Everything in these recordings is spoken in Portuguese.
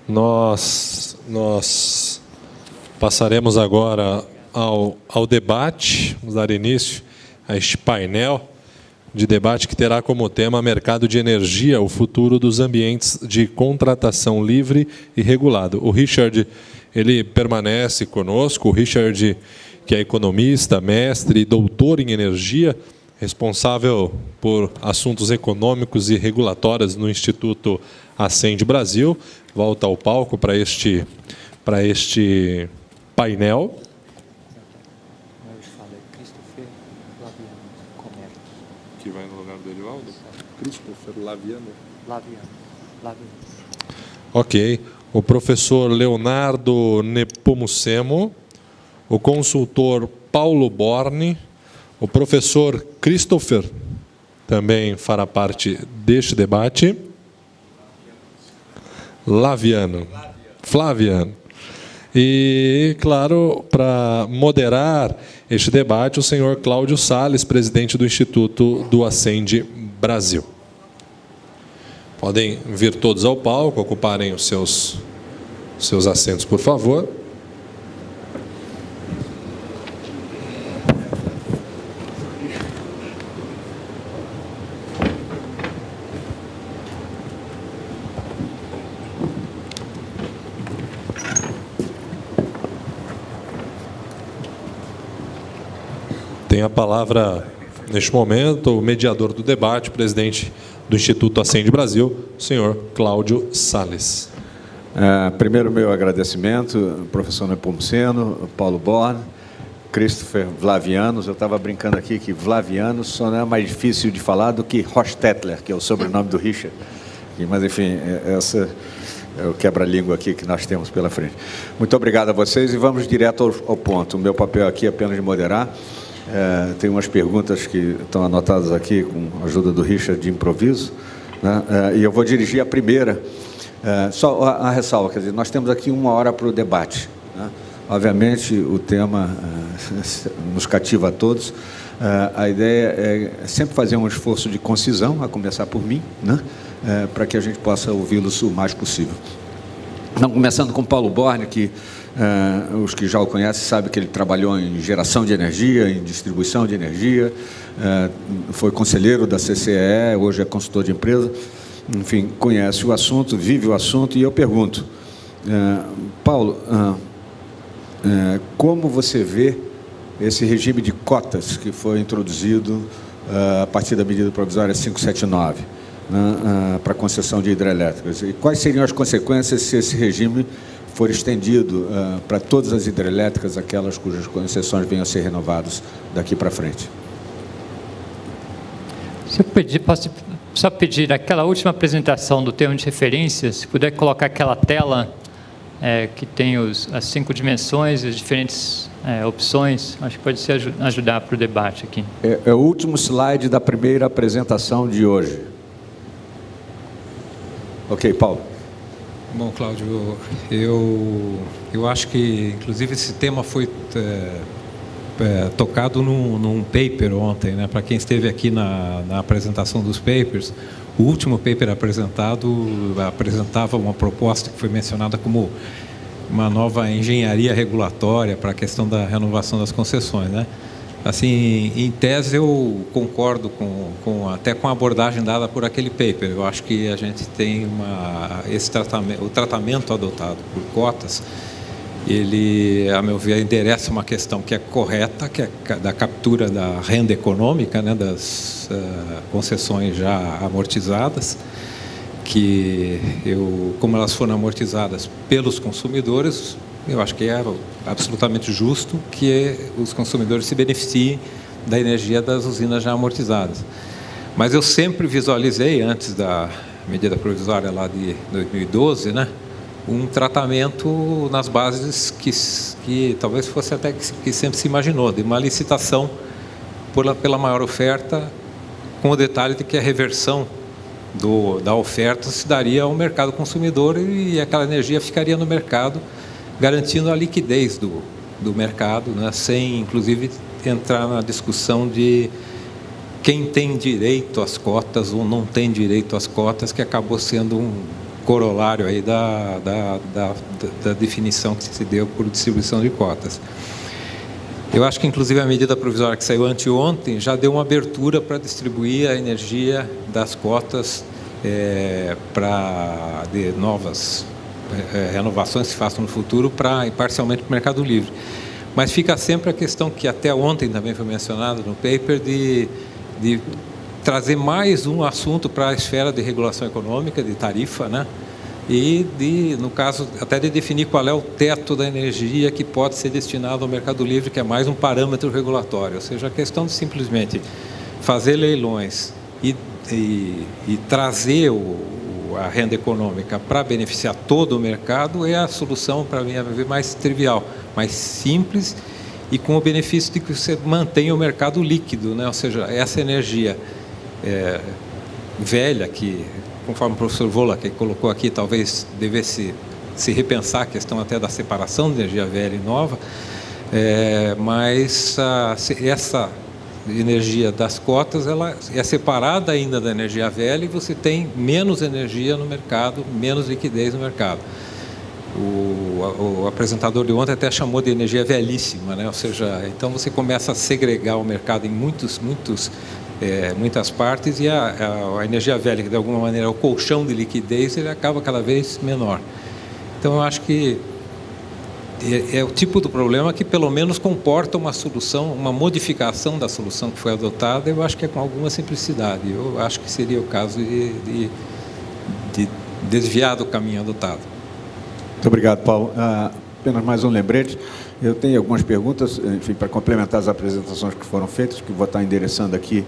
Nós passaremos agora ao debate, vamos dar início a este painel de debate que terá como tema mercado de energia, o futuro dos ambientes de contratação livre e regulado. O Richard, ele permanece conosco, o Richard, que é economista, mestre e doutor em energia, responsável por assuntos econômicos e regulatórios no Instituto Ascend Brasil, volta ao palco para este painel. Que vai no lugar do Edivaldo? Christopher Laviano. Ok. O professor Leonardo Nepomucemo, o consultor Paulo Borne, o professor Christopher também fará parte deste debate. Flaviano. E, claro, para moderar este debate, o senhor Cláudio Salles, presidente do Instituto do Ascend Brasil. Podem vir todos ao palco, ocuparem os seus assentos, por favor. Tem a palavra, neste momento, o mediador do debate, presidente do Instituto Ascend Brasil, o senhor Cláudio Salles. Primeiro, meu agradecimento, professor Nepomuceno, Paulo Borne, Christopher Vlavianos. Eu estava brincando aqui que Vlavianos só não é mais difícil de falar do que Hostetler, que é o sobrenome do Richard. Mas, enfim, essa é o quebra-língua aqui que nós temos pela frente. Muito obrigado a vocês e vamos direto ao ponto. O meu papel aqui é apenas de moderar. Tem umas perguntas que estão anotadas aqui com a ajuda do Richard de improviso, né? E eu vou dirigir a primeira. Só a ressalva, quer dizer, nós temos aqui 1 hora para o debate, né? Obviamente, o tema nos cativa a todos. A ideia é sempre fazer um esforço de concisão, a começar por mim, né? Para que a gente possa ouvi-los o mais possível. Então, começando com Paulo Borne, que os que já o conhecem sabem que ele trabalhou em geração de energia, em distribuição de energia, foi conselheiro da CCE, hoje é consultor de empresa, enfim, conhece o assunto, vive o assunto, e eu pergunto, Paulo, como você vê esse regime de cotas que foi introduzido a partir da medida provisória 579, para concessão de hidrelétricas, e quais seriam as consequências se esse regime for estendido para todas as hidrelétricas, aquelas cujas concessões venham a ser renovadas daqui para frente? Se eu pedir, posso só pedir aquela última apresentação do termo de referência, se puder colocar aquela tela que tem as 5 dimensões, as diferentes opções, acho que pode ajudar para o debate aqui. É o último slide da primeira apresentação de hoje. Ok, Paulo. Bom, Cláudio, eu acho que, inclusive, esse tema foi tocado num paper ontem, né? Para quem esteve aqui na apresentação dos papers, o último paper apresentava uma proposta que foi mencionada como uma nova engenharia regulatória para a questão da renovação das concessões, né? Assim, em tese, eu concordo até com a abordagem dada por aquele paper. Eu acho que a gente tem o tratamento adotado por cotas, ele, a meu ver, endereça uma questão que é correta, que é da captura da renda econômica, né, das concessões já amortizadas, que como elas foram amortizadas pelos consumidores, eu acho que é absolutamente justo que os consumidores se beneficiem da energia das usinas já amortizadas. Mas eu sempre visualizei, antes da medida provisória lá de 2012, né, um tratamento nas bases que talvez fosse até que sempre se imaginou, de uma licitação pela maior oferta, com o detalhe de que a reversão da oferta se daria ao mercado consumidor e aquela energia ficaria no mercado, garantindo a liquidez do mercado, né, sem, inclusive, entrar na discussão de quem tem direito às cotas ou não tem direito às cotas, que acabou sendo corolário aí da definição que se deu por distribuição de cotas. Eu acho que, inclusive, a medida provisória que saiu anteontem já deu uma abertura para distribuir a energia das cotas para de novas renovações que se façam no futuro parcialmente para o Mercado Livre. Mas fica sempre a questão que até ontem também foi mencionada no paper de trazer mais um assunto para a esfera de regulação econômica, de tarifa, né? E, no caso, até de definir qual é o teto da energia que pode ser destinado ao Mercado Livre, que é mais um parâmetro regulatório. Ou seja, a questão de simplesmente fazer leilões e trazer a renda econômica para beneficiar todo o mercado é a solução, para mim, mais trivial, mais simples e com o benefício de que você mantenha o mercado líquido, né? Ou seja, essa energia velha que, conforme o professor Vola que colocou aqui, talvez devesse se repensar a questão até da separação de energia velha e nova, mas essa energia das cotas ela é separada ainda da energia velha e você tem menos energia no mercado, menos liquidez no mercado. O apresentador de ontem até chamou de energia velhíssima, né? Ou seja, então você começa a segregar o mercado em muitas partes e a energia velha, que de alguma maneira é o colchão de liquidez, ele acaba cada vez menor. Então eu acho que é o tipo do problema que pelo menos comporta uma solução, uma modificação da solução que foi adotada, eu acho que é com alguma simplicidade. Eu acho que seria o caso de desviar do caminho adotado. Muito obrigado, Paulo. Apenas mais um lembrete. Eu tenho algumas perguntas, enfim, para complementar as apresentações que foram feitas, que vou estar endereçando aqui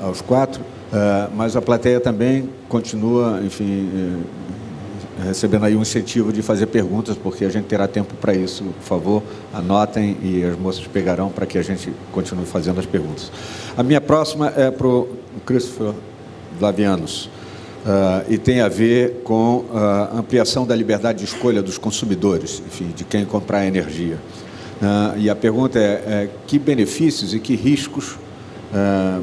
aos quatro, mas a plateia também continua, enfim, recebendo aí um incentivo de fazer perguntas, porque a gente terá tempo para isso. Por favor, anotem e as moças pegarão para que a gente continue fazendo as perguntas. A minha próxima é para o Christopher Vlavianos. E tem a ver com a ampliação da liberdade de escolha dos consumidores, enfim, de quem comprar energia. E a pergunta que benefícios e que riscos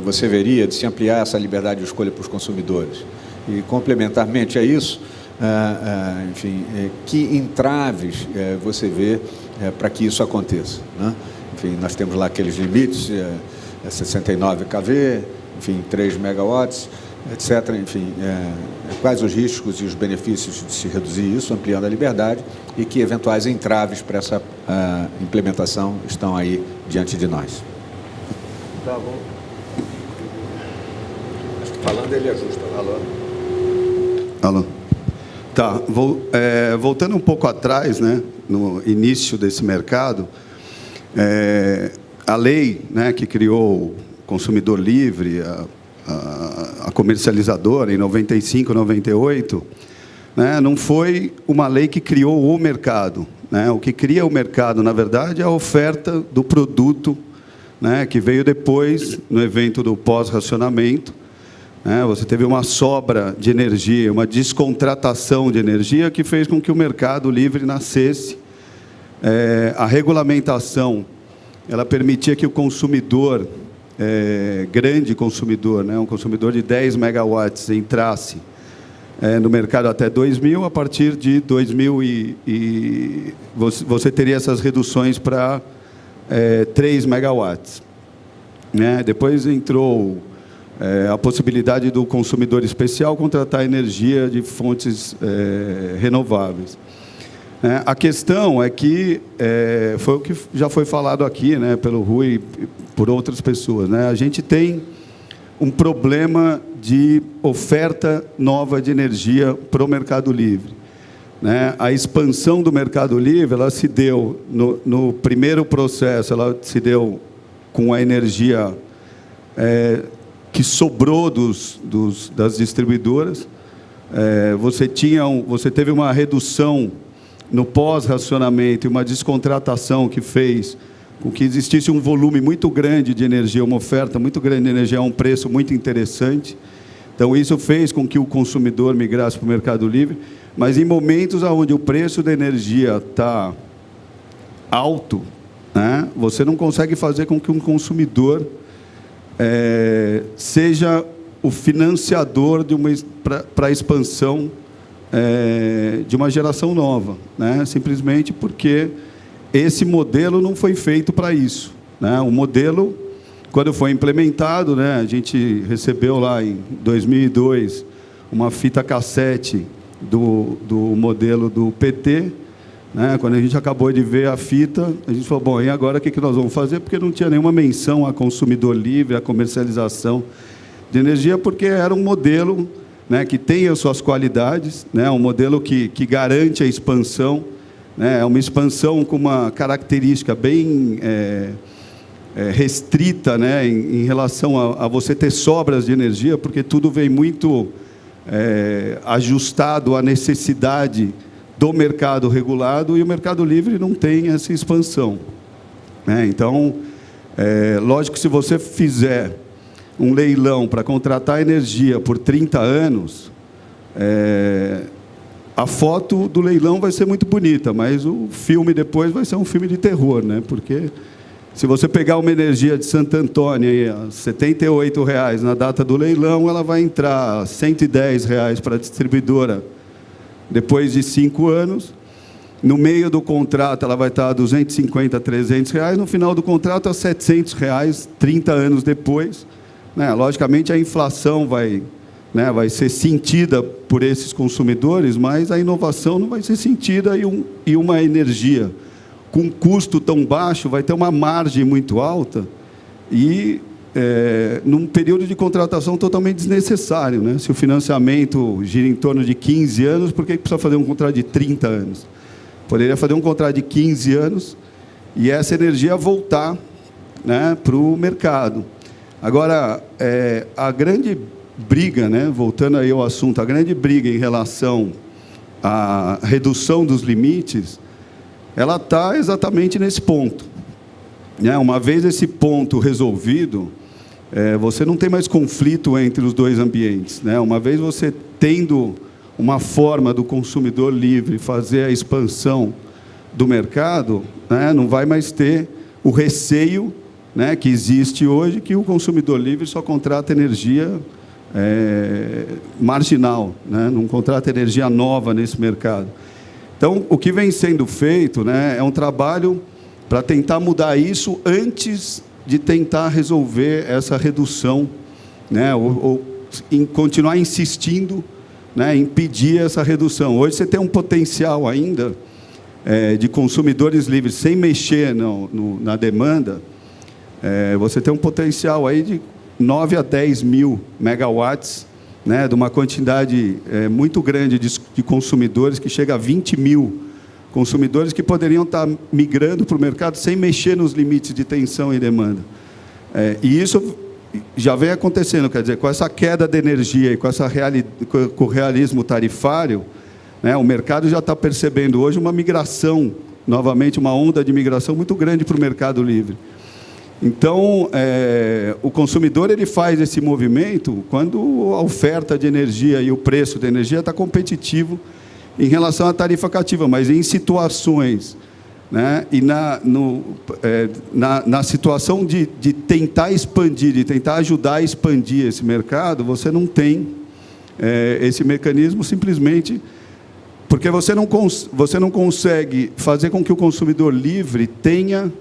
você veria de se ampliar essa liberdade de escolha para os consumidores? E, complementarmente a isso, enfim, que entraves você vê para que isso aconteça, né? Enfim, nós temos lá aqueles limites, 69 kV, enfim, 3 megawatts, etc. Enfim, quais os riscos e os benefícios de se reduzir isso, ampliando a liberdade, e que eventuais entraves para essa implementação estão aí diante de nós. Tá bom. Acho que falando ele ajusta. Alô? Alô? Tá, voltando um pouco atrás, né, no início desse mercado, a lei, né, que criou o consumidor livre, a comercializadora, em 95, 98, né, não foi uma lei que criou o mercado, né? O que cria o mercado, na verdade, é a oferta do produto, né, que veio depois, no evento do pós-racionamento. Você teve uma sobra de energia, uma descontratação de energia que fez com que o mercado livre nascesse. A regulamentação, ela permitia que o consumidor, grande consumidor, né, um consumidor de 10 megawatts, entrasse no mercado até 2000, a partir de 2000 você teria essas reduções para 3 megawatts. Né? Depois entrou a possibilidade do consumidor especial contratar energia de fontes renováveis. A questão é que, foi o que já foi falado aqui, né, pelo Rui e por outras pessoas, né? A gente tem um problema de oferta nova de energia para o Mercado Livre. Né? A expansão do Mercado Livre, ela se deu, no primeiro processo, ela se deu com a energia que sobrou das distribuidoras. Você teve uma redução no pós-racionamento e uma descontratação que fez com que existisse um volume muito grande de energia, uma oferta muito grande de energia a um preço muito interessante. Então, isso fez com que o consumidor migrasse para o Mercado Livre, mas em momentos onde o preço da energia está alto, né, você não consegue fazer com que um consumidor seja o financiador para a expansão de uma geração nova, né? Simplesmente porque esse modelo não foi feito para isso, né? O modelo, quando foi implementado, né, a gente recebeu lá em 2002 uma fita cassete do modelo do PT, né? Quando a gente acabou de ver a fita, a gente falou, bom, e agora o que nós vamos fazer? Porque não tinha nenhuma menção a consumidor livre, a comercialização de energia, porque era um modelo, né, que tem as suas qualidades, né, um modelo que garante a expansão, né, é uma expansão com uma característica bem restrita, né, em relação a você ter sobras de energia, porque tudo vem muito ajustado à necessidade do mercado regulado, e o mercado livre não tem essa expansão, né? Então, lógico que se você fizer um leilão para contratar energia por 30 anos, a foto do leilão vai ser muito bonita, mas o filme depois vai ser um filme de terror, né? Porque se você pegar uma energia de Santo Antônio aí, a R$ 78,00 na data do leilão, ela vai entrar R$ 110,00 para a distribuidora depois de 5 anos. No meio do contrato, ela vai estar a R$ 250, R$ 300. No final do contrato, a R$ 700, 30 anos depois, né? Logicamente, a inflação vai ser sentida por esses consumidores, mas a inovação não vai ser sentida, e uma energia com custo tão baixo vai ter uma margem muito alta e num período de contratação totalmente desnecessário, né? Se o financiamento gira em torno de 15 anos, por que precisa fazer um contrato de 30 anos? Poderia fazer um contrato de 15 anos e essa energia voltar, né, para o mercado. Agora, a grande briga, né, voltando aí ao assunto, a grande briga em relação à redução dos limites, ela está exatamente nesse ponto, né? Uma vez esse ponto resolvido, você não tem mais conflito entre os dois ambientes, né? Uma vez você tendo uma forma do consumidor livre fazer a expansão do mercado, né, não vai mais ter o receio, né, que existe hoje, que o consumidor livre só contrata energia marginal, né? Não contrata energia nova nesse mercado. Então, o que vem sendo feito, né, é um trabalho para tentar mudar isso antes de tentar resolver essa redução, né, ou continuar insistindo, né, em impedir essa redução. Hoje você tem um potencial ainda de consumidores livres sem mexer na demanda. Você tem um potencial aí de 9 a 10 mil megawatts, né, de uma quantidade muito grande de consumidores, que chega a 20 mil consumidores que poderiam estar migrando para o mercado sem mexer nos limites de tensão e demanda. E isso já vem acontecendo, quer dizer, com essa queda de energia e com o realismo tarifário, né, o mercado já está percebendo hoje uma migração, novamente uma onda de migração muito grande para o mercado livre. Então, o consumidor ele faz esse movimento quando a oferta de energia e o preço da energia está competitivo em relação à tarifa cativa, mas em situações, né, e na situação de tentar expandir, de tentar ajudar a expandir esse mercado, você não tem esse mecanismo, simplesmente porque você não consegue fazer com que o consumidor livre tenha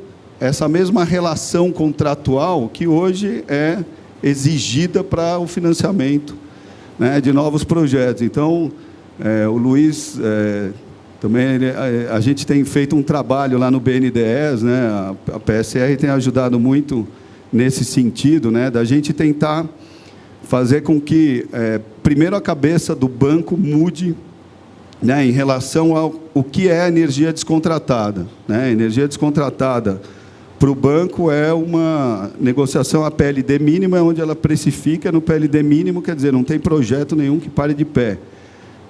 essa mesma relação contratual que hoje é exigida para o financiamento, né, de novos projetos. Então, o Luiz, também, a gente tem feito um trabalho lá no BNDES, né, a PSR tem ajudado muito nesse sentido, né, da gente tentar fazer com que, primeiro, a cabeça do banco mude, né, em relação ao que é energia descontratada, né? Energia descontratada para o banco é uma negociação a PLD mínima, onde ela precifica no PLD mínimo, quer dizer, não tem projeto nenhum que pare de pé,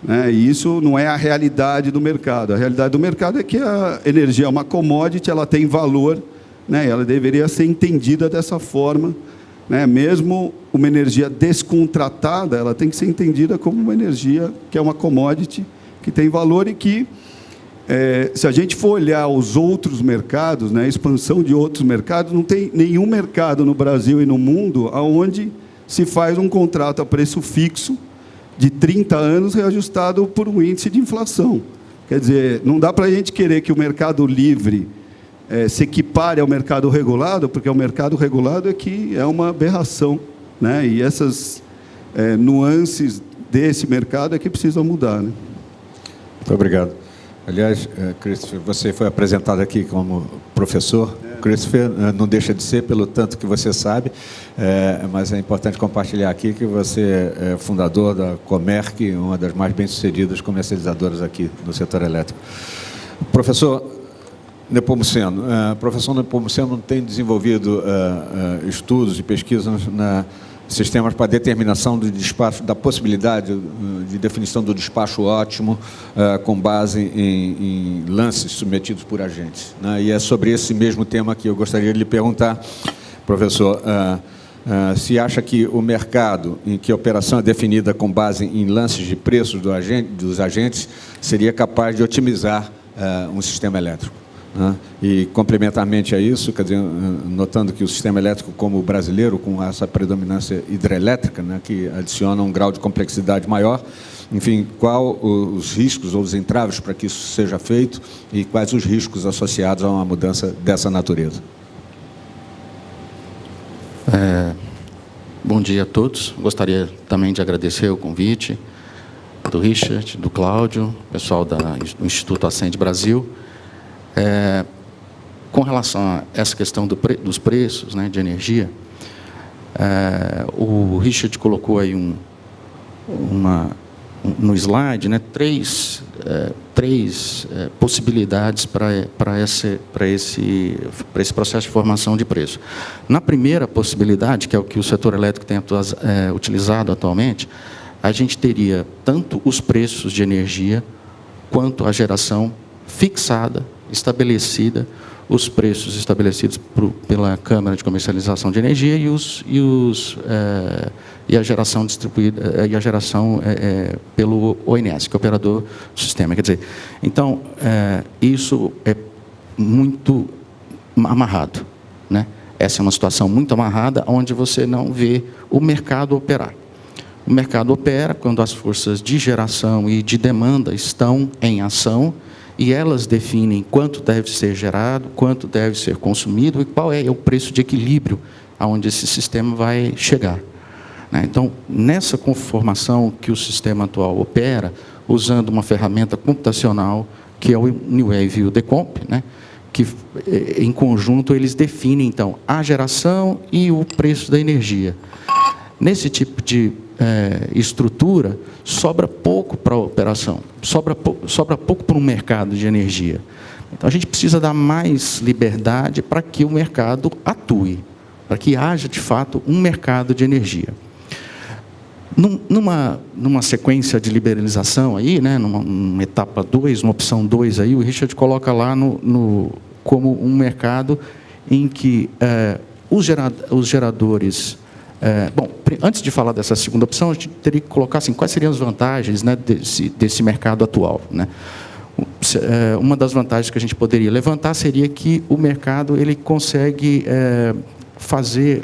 né? E isso não é a realidade do mercado. A realidade do mercado é que a energia é uma commodity, ela tem valor, né? Ela deveria ser entendida dessa forma, né? Mesmo uma energia descontratada, ela tem que ser entendida como uma energia que é uma commodity, que tem valor e que, se a gente for olhar os outros mercados, né, a expansão de outros mercados, não tem nenhum mercado no Brasil e no mundo onde se faz um contrato a preço fixo de 30 anos reajustado por um índice de inflação. Quer dizer, não dá para a gente querer que o mercado livre se equipare ao mercado regulado, porque o mercado regulado é uma aberração, né? E essas nuances desse mercado é que precisam mudar, né? Muito obrigado. Aliás, Christopher, você foi apresentado aqui como professor. Christopher não deixa de ser, pelo tanto que você sabe, mas é importante compartilhar aqui que você é fundador da Comerc, uma das mais bem-sucedidas comercializadoras aqui no setor elétrico. Professor Nepomuceno, professor Nepomuceno tem desenvolvido estudos e pesquisas sistemas para determinação do despacho, da possibilidade de definição do despacho ótimo com base em lances submetidos por agentes, né? E é sobre esse mesmo tema que eu gostaria de lhe perguntar, professor, se acha que o mercado em que a operação é definida com base em lances de preços dos agentes seria capaz de otimizar um sistema elétrico, né? E, complementarmente a isso, quer dizer, notando que o sistema elétrico, como o brasileiro, com essa predominância hidrelétrica, né, que adiciona um grau de complexidade maior, enfim, quais os riscos ou os entraves para que isso seja feito e quais os riscos associados a uma mudança dessa natureza? Bom dia a todos. Gostaria também de agradecer o convite do Richard, do Cláudio, pessoal do Instituto Ascend Brasil. Com relação a essa questão dos preços, né, de energia, o Richard colocou aí no slide, né, três possibilidades para esse processo de formação de preço. Na primeira possibilidade, que é o que o setor elétrico tem utilizado atualmente, a gente teria tanto os preços de energia quanto a geração fixada, estabelecida, os preços estabelecidos pela Câmara de Comercialização de Energia e a geração distribuída e a geração pelo ONS, que é o operador do sistema. Quer dizer, então isso é muito amarrado, né? Essa é uma situação muito amarrada, onde você não vê o mercado operar. O mercado opera quando as forças de geração e de demanda estão em ação, e elas definem quanto deve ser gerado, quanto deve ser consumido e qual é o preço de equilíbrio aonde esse sistema vai chegar, né? Então, nessa conformação que o sistema atual opera, usando uma ferramenta computacional, que é o New Wave e o Decomp, né, que, em conjunto, eles definem, então, a geração e o preço da energia. Nesse tipo de estrutura, sobra pouco para a operação, sobra pouco para um mercado de energia. Então, a gente precisa dar mais liberdade para que o mercado atue, para que haja, de fato, um mercado de energia. Numa sequência de liberalização, aí, né, numa etapa 2, uma opção 2, aí, o Richard coloca lá como um mercado em que os geradores... bom, antes de falar dessa segunda opção, a gente teria que colocar assim, quais seriam as vantagens, né, desse mercado atual, né? Uma das vantagens que a gente poderia levantar seria que o mercado ele consegue fazer...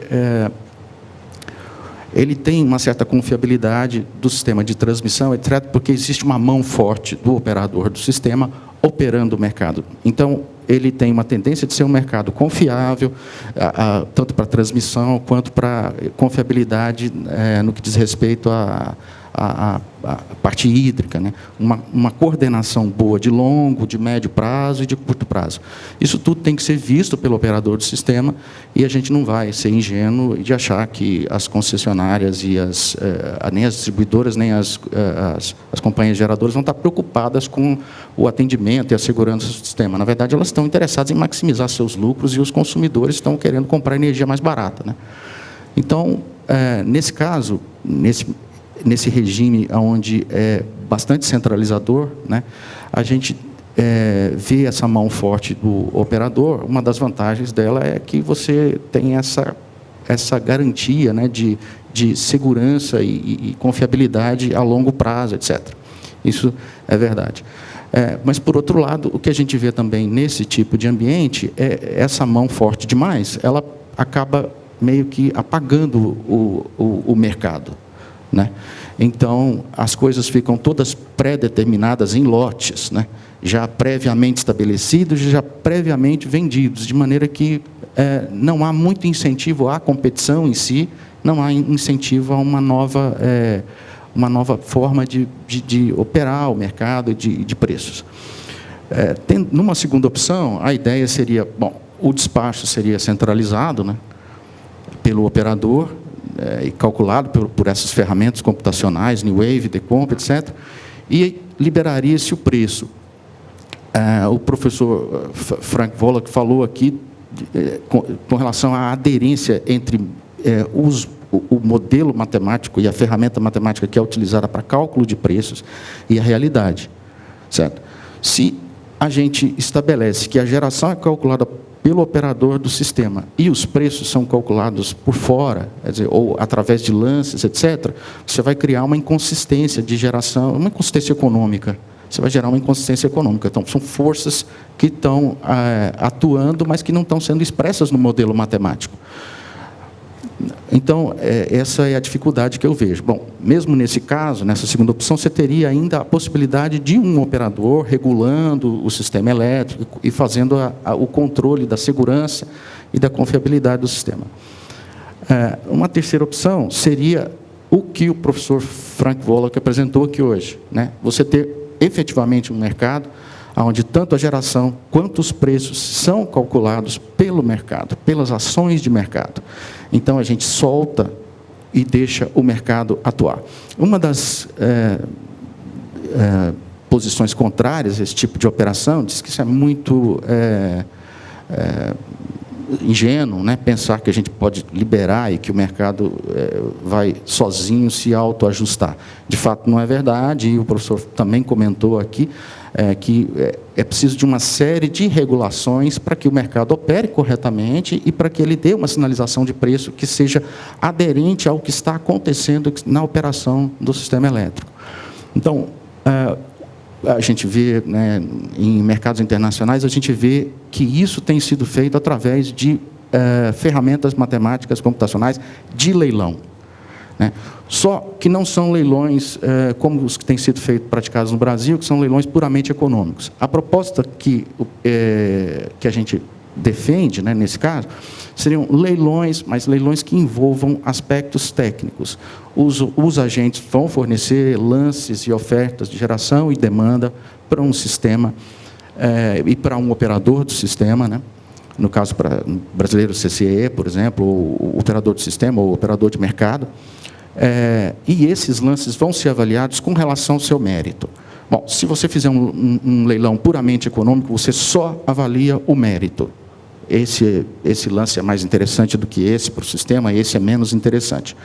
ele tem uma certa confiabilidade do sistema de transmissão, etc., porque existe uma mão forte do operador do sistema operando o mercado. Então, ele tem uma tendência de ser um mercado confiável, tanto para transmissão quanto para confiabilidade no que diz respeito à parte hídrica, né? Uma coordenação boa de longo, de médio prazo e de curto prazo. Isso tudo tem que ser visto pelo operador do sistema, e a gente não vai ser ingênuo de achar que as concessionárias e nem as distribuidoras, nem as companhias geradoras vão estar preocupadas com o atendimento e a segurança do sistema. Na verdade, elas estão interessadas em maximizar seus lucros, e os consumidores estão querendo comprar energia mais barata, né? Então, nesse caso, nesse regime onde é bastante centralizador, né, a gente vê essa mão forte do operador. Uma das vantagens dela é que você tem essa garantia, né, de segurança e confiabilidade a longo prazo, etc. Isso é verdade. Mas, por outro lado, o que a gente vê também nesse tipo de ambiente é essa mão forte demais, ela acaba meio que apagando o mercado, né? Então, as coisas ficam todas pré-determinadas em lotes, né? Já previamente estabelecidos, já previamente vendidos, de maneira que não há muito incentivo à competição em si, não há incentivo a uma nova forma de operar o mercado de preços. Numa segunda opção, a ideia seria, bom, o despacho seria centralizado, né, pelo operador, e calculado por essas ferramentas computacionais, New Wave, Decomp, etc., e liberaria-se o preço. O professor Frank Volok falou aqui com relação à aderência entre o modelo matemático e a ferramenta matemática que é utilizada para cálculo de preços e a realidade, certo? Se a gente estabelece que a geração é calculada pelo operador do sistema e os preços são calculados por fora, quer dizer, ou através de lances, etc., você vai criar uma inconsistência de geração, uma inconsistência econômica. Você vai gerar uma inconsistência econômica. Então, são forças que estão atuando, mas que não estão sendo expressas no modelo matemático. Então, essa é a dificuldade que eu vejo. Bom, mesmo nesse caso, nessa segunda opção, você teria ainda a possibilidade de um operador regulando o sistema elétrico e fazendo o controle da segurança e da confiabilidade do sistema. Uma terceira opção seria o que o professor Frank Volok apresentou aqui hoje, né? Você ter efetivamente um mercado onde tanto a geração quanto os preços são calculados pelo mercado, pelas ações de mercado. Então, a gente solta e deixa o mercado atuar. Uma das posições contrárias a esse tipo de operação diz que isso é muito ingênuo, né? Pensar que a gente pode liberar e que o mercado vai sozinho se autoajustar. De fato, não é verdade, e o professor também comentou aqui que é preciso de uma série de regulações para que o mercado opere corretamente e para que ele dê uma sinalização de preço que seja aderente ao que está acontecendo na operação do sistema elétrico. Então, a gente vê, né, em mercados internacionais, a gente vê que isso tem sido feito através de ferramentas matemáticas computacionais de leilão, né? Só que não são leilões como os que têm sido praticados no Brasil, que são leilões puramente econômicos. A proposta que a gente defende, né, nesse caso, seriam leilões, mas leilões que envolvam aspectos técnicos. Os agentes vão fornecer lances e ofertas de geração e demanda para um sistema e para um operador do sistema, né? No caso brasileiro, CCE, por exemplo, o operador do sistema ou operador de mercado. E esses lances vão ser avaliados com relação ao seu mérito. Bom, se você fizer um leilão puramente econômico, você só avalia o mérito. Esse lance é mais interessante do que esse para o sistema, esse é menos interessante.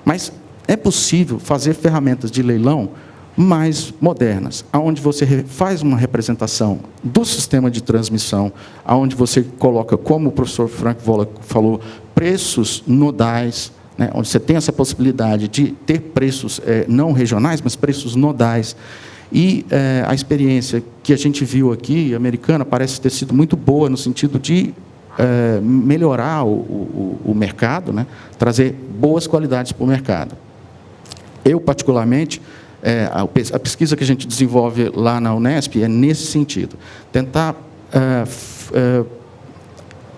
Mas é possível fazer ferramentas de leilão mais modernas, onde você faz uma representação do sistema de transmissão, onde você coloca, como o professor Frank Volok falou, preços nodais, né, onde você tem essa possibilidade de ter preços não regionais, mas preços nodais. E a experiência que a gente viu aqui, americana, parece ter sido muito boa no sentido de melhorar o mercado, né, trazer boas qualidades para o mercado. Eu, particularmente, a pesquisa que a gente desenvolve lá na Unesp é nesse sentido, tentar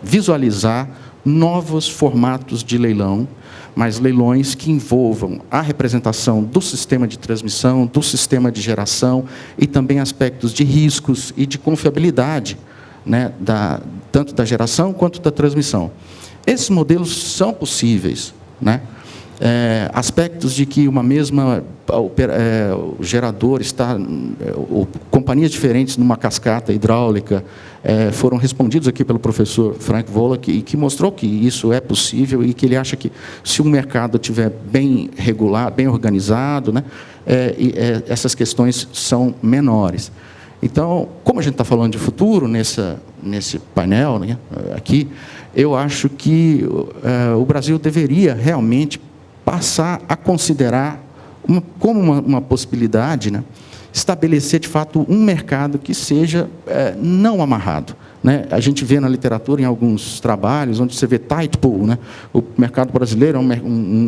visualizar novos formatos de leilão, mas leilões que envolvam a representação do sistema de transmissão, do sistema de geração e também aspectos de riscos e de confiabilidade, né, tanto da geração quanto da transmissão. Esses modelos são possíveis, né? Aspectos de que uma mesma gerador está, companhias diferentes numa cascata hidráulica, foram respondidos aqui pelo professor Frank Volok, e que mostrou que isso é possível e que ele acha que, se o mercado estiver bem regulado, bem organizado, né, essas questões são menores. Então, como a gente está falando de futuro nesse painel, né, aqui, eu acho que o Brasil deveria realmente passar a considerar como uma possibilidade, né, estabelecer, de fato, um mercado que seja não amarrado. Né? A gente vê na literatura, em alguns trabalhos, onde você vê tight pool. Né? O mercado brasileiro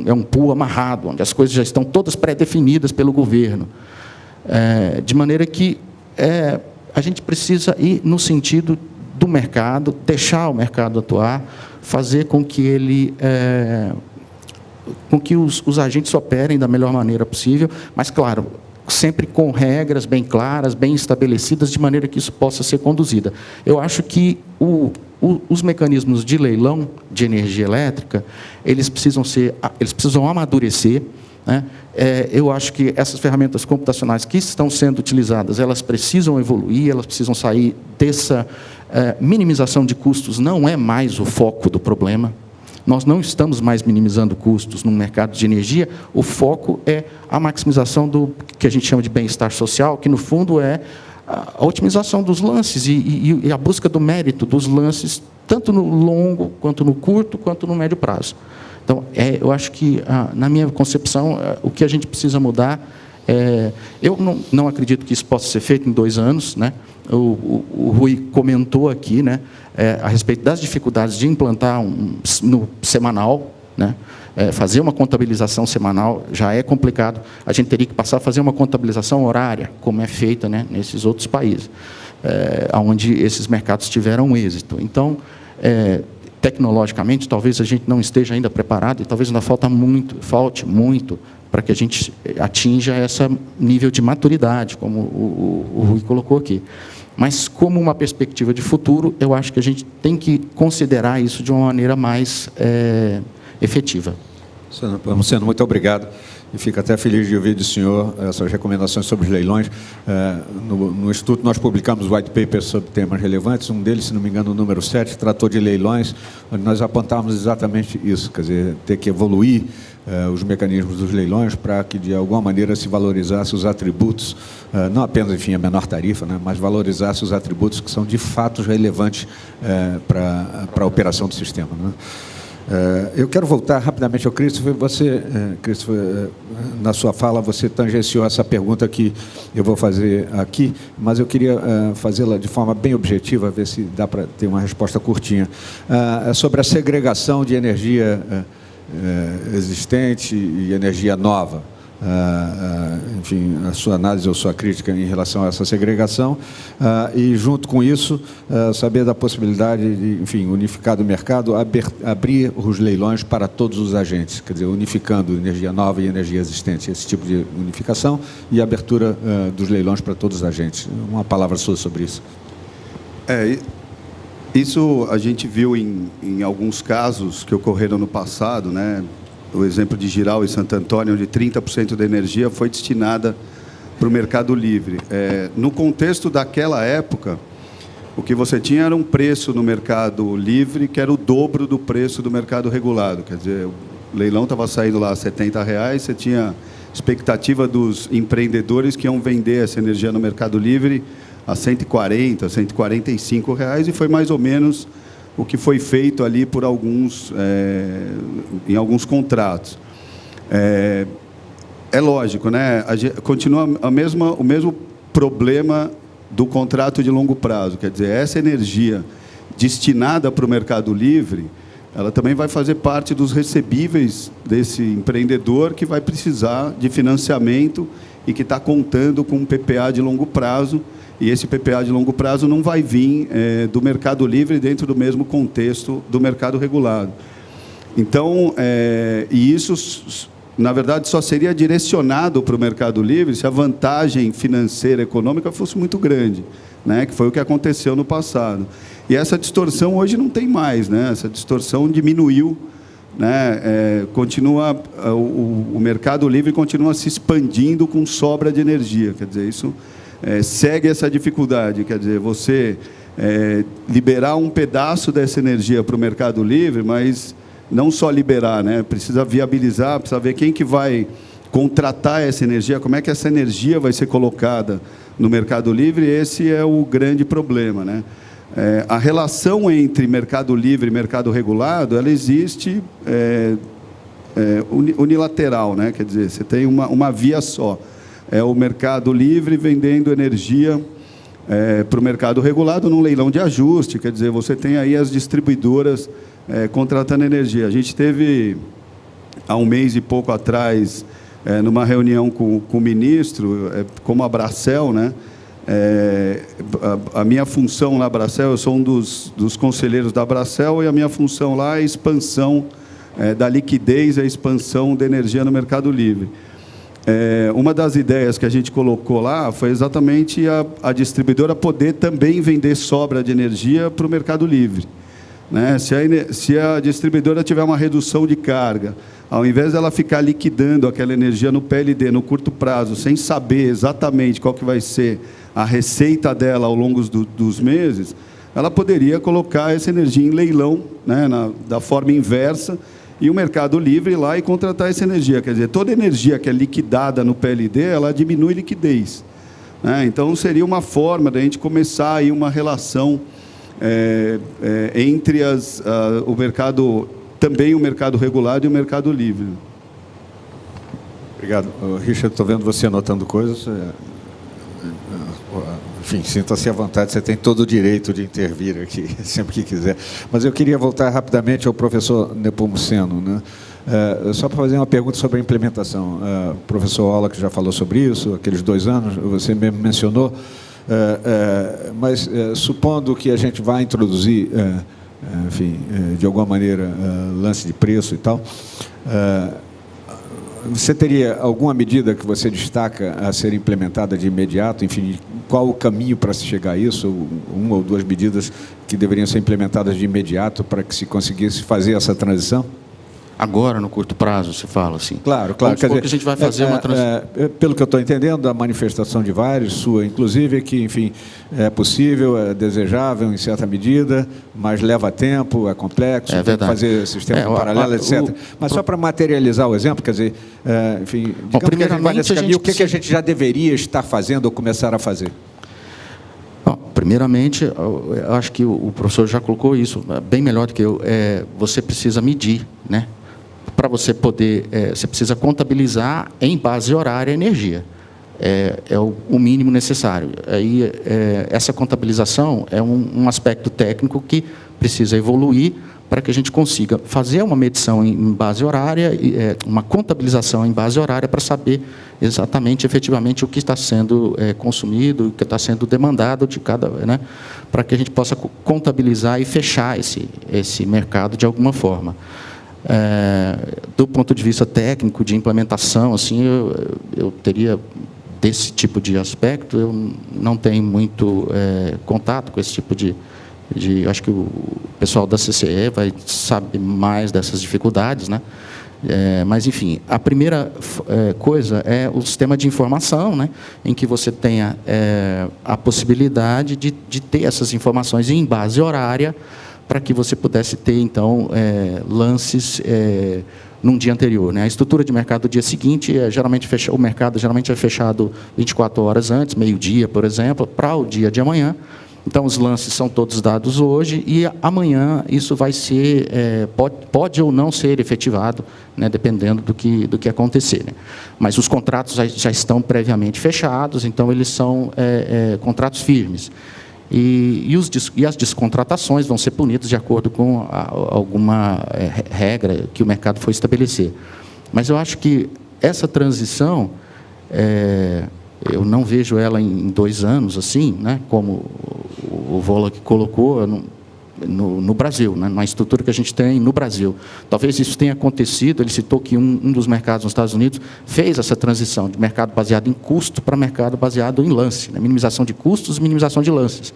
é um pool amarrado, onde as coisas já estão todas pré-definidas pelo governo. De maneira que a gente precisa ir no sentido do mercado, deixar o mercado atuar, fazer com que ele... com que os agentes operem da melhor maneira possível, mas, claro, sempre com regras bem claras, bem estabelecidas, de maneira que isso possa ser conduzida. Eu acho que os mecanismos de leilão de energia elétrica, eles precisam amadurecer. Né? Eu acho que essas ferramentas computacionais que estão sendo utilizadas, elas precisam evoluir, elas precisam sair dessa minimização de custos, não é mais o foco do problema. Nós não estamos mais minimizando custos no mercado de energia, o foco é a maximização do que a gente chama de bem-estar social, que, no fundo, é a otimização dos lances e a busca do mérito dos lances, tanto no longo, quanto no curto, quanto no médio prazo. Então, eu acho que, na minha concepção, o que a gente precisa mudar eu não acredito que isso possa ser feito em 2 anos. Né? O Rui comentou aqui, né, a respeito das dificuldades de implantar no semanal, né? Fazer uma contabilização semanal já é complicado. A gente teria que passar a fazer uma contabilização horária, como é feita, né, nesses outros países, onde esses mercados tiveram êxito. Então, tecnologicamente, talvez a gente não esteja ainda preparado e talvez ainda falte muito para que a gente atinja esse nível de maturidade, como o Rui colocou aqui. Mas, como uma perspectiva de futuro, eu acho que a gente tem que considerar isso de uma maneira mais efetiva. Luciano, muito obrigado. E fico até feliz de ouvir do senhor essas recomendações sobre os leilões. No Instituto, nós publicamos white papers sobre temas relevantes. Um deles, se não me engano, o número 7, tratou de leilões, onde nós apontávamos exatamente isso, quer dizer, ter que evoluir os mecanismos dos leilões para que, de alguma maneira, se valorizasse os atributos, não apenas, enfim, a menor tarifa, né, mas valorizasse os atributos que são, de fato, relevantes para a operação do sistema. Né? Eu quero voltar rapidamente ao Christopher. Você, Christopher, na sua fala, você tangenciou essa pergunta que eu vou fazer aqui, mas eu queria fazê-la de forma bem objetiva, ver se dá para ter uma resposta curtinha. Sobre a segregação de energia existente e energia nova. Enfim, a sua análise ou sua crítica em relação a essa segregação e, junto com isso, saber da possibilidade de, enfim, unificar o mercado, abrir os leilões para todos os agentes, quer dizer, unificando energia nova e energia existente, esse tipo de unificação e abertura dos leilões para todos os agentes. Uma palavra sua sobre isso. Isso a gente viu em alguns casos que ocorreram no passado, né? O exemplo de Jirau e Santo Antônio, onde 30% da energia foi destinada para o mercado livre. No contexto daquela época, o que você tinha era um preço no mercado livre que era o dobro do preço do mercado regulado. Quer dizer, o leilão estava saindo lá a R$70, você tinha expectativa dos empreendedores que iam vender essa energia no mercado livre a R$140, R$145, e foi mais ou menos o que foi feito ali por em alguns contratos. É lógico, né? Continua o mesmo problema do contrato de longo prazo. Quer dizer, essa energia destinada para o mercado livre, ela também vai fazer parte dos recebíveis desse empreendedor que vai precisar de financiamento e que está contando com um PPA de longo prazo. E esse PPA de longo prazo não vai vir do mercado livre dentro do mesmo contexto do mercado regulado. Então, e isso, na verdade, só seria direcionado para o mercado livre se a vantagem financeira econômica fosse muito grande, né? Que foi o que aconteceu no passado. E essa distorção hoje não tem mais, né? Essa distorção diminuiu, né? O mercado livre continua se expandindo com sobra de energia. Quer dizer, isso segue essa dificuldade, quer dizer, você liberar um pedaço dessa energia para o mercado livre, mas não só liberar, né? Precisa viabilizar, precisa ver quem que vai contratar essa energia, como é que essa energia vai ser colocada no mercado livre. Esse é o grande problema, né? A relação entre mercado livre e mercado regulado, ela existe unilateral, né? Quer dizer, você tem uma via só. é o mercado livre vendendo energia para o mercado regulado num leilão de ajuste. Quer dizer, você tem aí as distribuidoras contratando energia. A gente teve, há um mês e pouco atrás, numa reunião com o ministro, como a Bracel, né? A minha função na Bracel, eu sou um dos conselheiros da Bracel, e a minha função lá é a expansão da liquidez, a expansão da energia no mercado livre. Uma das ideias que a gente colocou lá foi exatamente a distribuidora poder também vender sobra de energia para o mercado livre, né? Se a distribuidora tiver uma redução de carga, ao invés dela ficar liquidando aquela energia no PLD, no curto prazo, sem saber exatamente qual que vai ser a receita dela ao longo dos meses, ela poderia colocar essa energia em leilão, né, da forma inversa, e o mercado livre ir lá e contratar essa energia. Quer dizer, toda energia que é liquidada no PLD, ela diminui liquidez, né? Então, seria uma forma da gente começar aí uma relação entre o mercado, também o mercado regulado e o mercado livre. Obrigado. Richard, estou vendo você anotando coisas. Enfim, sinta-se à vontade, você tem todo o direito de intervir aqui, sempre que quiser. Mas eu queria voltar rapidamente ao professor Nepomuceno, né? Só para fazer uma pergunta sobre a implementação. O professor Ola, que já falou sobre isso, aqueles 2 anos, você mesmo mencionou, mas supondo que a gente vai introduzir, enfim, de alguma maneira, lance de preço e tal, você teria alguma medida que você destaca a ser implementada de imediato? Enfim, qual o caminho para se chegar a isso? 1 ou 2 medidas que deveriam ser implementadas de imediato para que se conseguisse fazer essa transição? Agora, no curto prazo, se fala assim. Claro. Quer dizer, que a gente vai fazer uma transição. Pelo que eu estou entendendo, a manifestação de vários, sua inclusive, é que, enfim, é possível, é desejável em certa medida, mas leva tempo, é complexo, tem que fazer sistema em paralelo, etc. Mas só para materializar o exemplo, quer dizer, enfim, digamos que a gente vai nesse caminho, o que a gente já deveria estar fazendo ou começar a fazer? Primeiramente, eu acho que o professor já colocou isso, bem melhor do que eu, você precisa medir, né? Para você poder, você precisa contabilizar em base horária a energia. É o mínimo necessário. Aí, essa contabilização é um aspecto técnico que precisa evoluir para que a gente consiga fazer uma medição em base horária, uma contabilização em base horária para saber exatamente, efetivamente, o que está sendo consumido, o que está sendo demandado de cada, né, para que a gente possa contabilizar e fechar esse mercado de alguma forma. Do ponto de vista técnico, de implementação, assim, eu teria, desse tipo de aspecto, eu não tenho muito contato com esse tipo de acho que o pessoal da CCE vai saber mais dessas dificuldades, né? Mas, enfim, a primeira coisa é o sistema de informação, né, em que você tenha a possibilidade de ter essas informações em base horária, para que você pudesse ter, então, lances num dia anterior, né? A estrutura de mercado do dia seguinte, o mercado geralmente é fechado 24 horas antes, meio-dia, por exemplo, para o dia de amanhã. Então, os lances são todos dados hoje e amanhã isso vai ser, pode ou não ser efetivado, né, dependendo do que acontecer, né? Mas os contratos já estão previamente fechados, então eles são contratos firmes. E as descontratações vão ser punidas de acordo com alguma regra que o mercado for estabelecer. Mas eu acho que essa transição, eu não vejo ela em 2 anos, assim, né, como o Volok colocou no Brasil, né, na estrutura que a gente tem no Brasil. Talvez isso tenha acontecido, ele citou que um dos mercados nos Estados Unidos fez essa transição de mercado baseado em custo para mercado baseado em lance, né, minimização de custos e minimização de lances.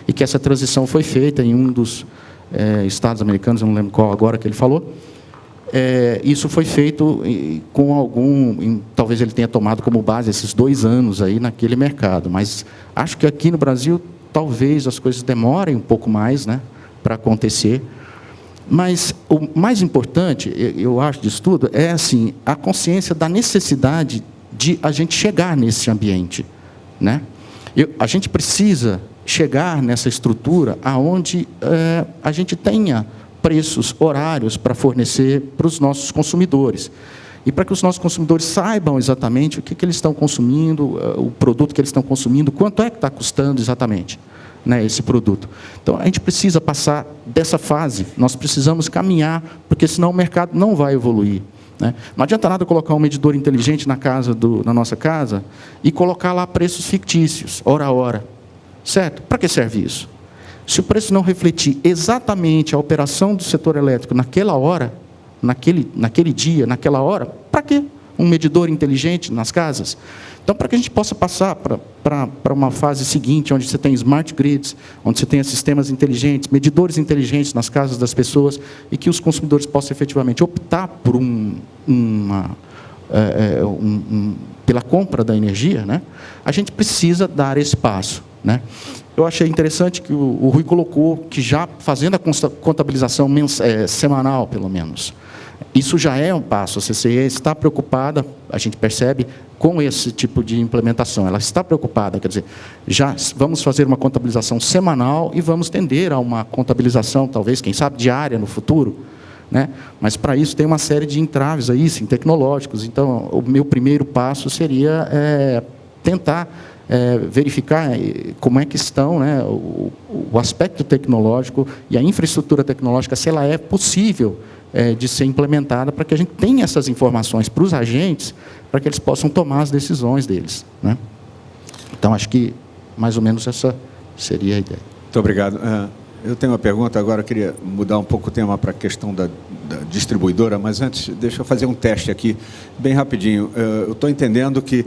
E que essa transição foi feita em um dos estados americanos, eu não lembro qual agora que ele falou. Isso foi feito com talvez ele tenha tomado como base esses 2 anos aí naquele mercado, mas acho que aqui no Brasil talvez as coisas demorem um pouco mais, né, para acontecer. Mas o mais importante, eu acho, disso tudo, é assim, a consciência da necessidade de a gente chegar nesse ambiente, né? A gente precisa chegar nessa estrutura aonde a gente tenha preços, horários para fornecer para os nossos consumidores. e para que os nossos consumidores saibam exatamente o que eles estão consumindo, o produto que eles estão consumindo, quanto é que está custando exatamente, né, esse produto. Então, a gente precisa passar dessa fase, nós precisamos caminhar, porque senão o mercado não vai evoluir, né? Não adianta nada colocar um medidor inteligente na nossa casa e colocar lá preços fictícios, hora a hora. Certo? Para que serve isso? Se o preço não refletir exatamente a operação do setor elétrico naquela hora, naquele dia, naquela hora, para que um medidor inteligente nas casas? Então, para que a gente possa passar para uma fase seguinte, onde você tem smart grids, onde você tenha sistemas inteligentes, medidores inteligentes nas casas das pessoas, e que os consumidores possam efetivamente optar por pela compra da energia, né? A gente precisa dar esse passo, né? Eu achei interessante que o Rui colocou que já fazendo a contabilização semanal, pelo menos, isso já é um passo. A CCE está preocupada, a gente percebe, com esse tipo de implementação. Ela está preocupada, quer dizer, já vamos fazer uma contabilização semanal e vamos tender a uma contabilização, talvez, quem sabe, diária no futuro, né? Mas, para isso, tem uma série de entraves aí, sim, tecnológicos. Então, o meu primeiro passo seria tentar verificar como é que estão, né, o aspecto tecnológico e a infraestrutura tecnológica, se ela é possível de ser implementada, para que a gente tenha essas informações para os agentes, para que eles possam tomar as decisões deles, né? Então, acho que mais ou menos essa seria a ideia. Muito obrigado. Eu tenho uma pergunta agora, eu queria mudar um pouco o tema para a questão da distribuidora, mas antes, deixa eu fazer um teste aqui, bem rapidinho. Eu estou entendendo que,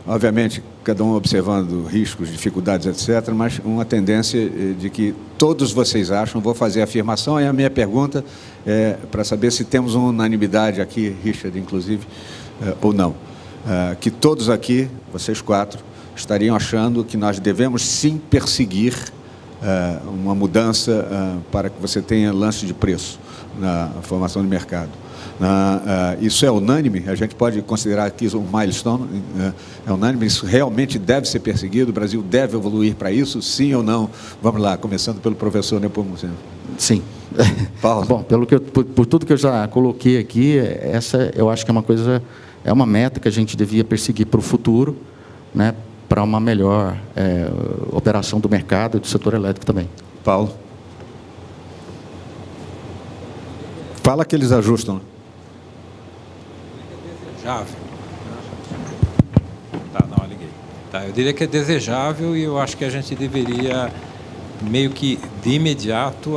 obviamente, cada um observando riscos, dificuldades, etc., mas uma tendência de que todos vocês acham, vou fazer a afirmação, e a minha pergunta é para saber se temos uma unanimidade aqui, Richard, inclusive, ou não. Que todos aqui, vocês quatro, estariam achando que nós devemos sim perseguir uma mudança para que você tenha lance de preço na formação de mercado. Isso é unânime? A gente pode considerar aqui um milestone? É unânime? Isso realmente deve ser perseguido? O Brasil deve evoluir para isso? Sim ou não? Vamos lá, começando pelo professor Nepomuceno. Sim. Paulo. Bom, por tudo que eu já coloquei aqui, essa eu acho que é uma meta que a gente devia perseguir para o futuro, né, para uma melhor operação do mercado e do setor elétrico também. Paulo. Fala que eles ajustam. Eu diria que é desejável, e eu acho que a gente deveria, meio que de imediato,